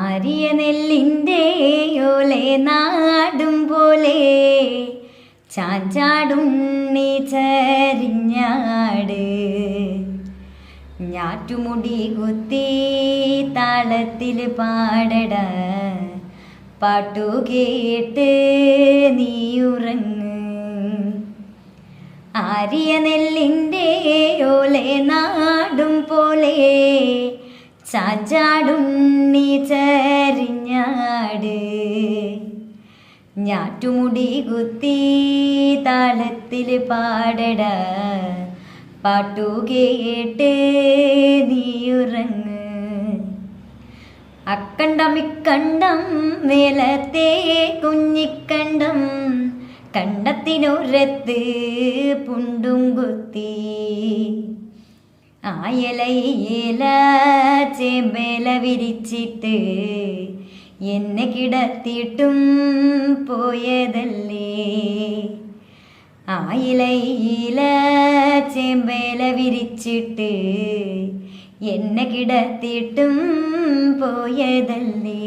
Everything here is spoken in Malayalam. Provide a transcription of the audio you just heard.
ആരിയ നെല്ലിൻ്റെ ഓലെ നാടും പോലെ ചാഞ്ചാടുണ്ണി ചരിഞ്ഞാട് ഞാറ്റുമുടി കുത്തി താളത്തിൽ പാടട പാട്ടു കേട്ട് നീയുറങ്ങ്. ആരിയ നെല്ലിൻ്റെ ഓലെ നാടും പോലെ ചാഞ്ചാടുണ്ണി ചരിഞ്ഞാട് ഞാറ്റുമുടി കുത്തി താളത്തിൽ പാടട പാട്ടു കേട്ട് നീയുറങ്ങ്. അക്കണ്ടം ഇക്കണ്ടം മേലത്തെ കുഞ്ഞിക്കണ്ടം കണ്ടത്തിനൊരത്ത് പുണ്ടും കുത്തി ആയലയില ചേമ്പേല വിരിച്ചിട്ട് എന്നെ കിടത്തിയിട്ടും പോയതല്ലേ. ആയിലയില ചേമ്പേല വിരിച്ചിട്ട് എന്നെ കിടത്തിയിട്ടും പോയതല്ലേ.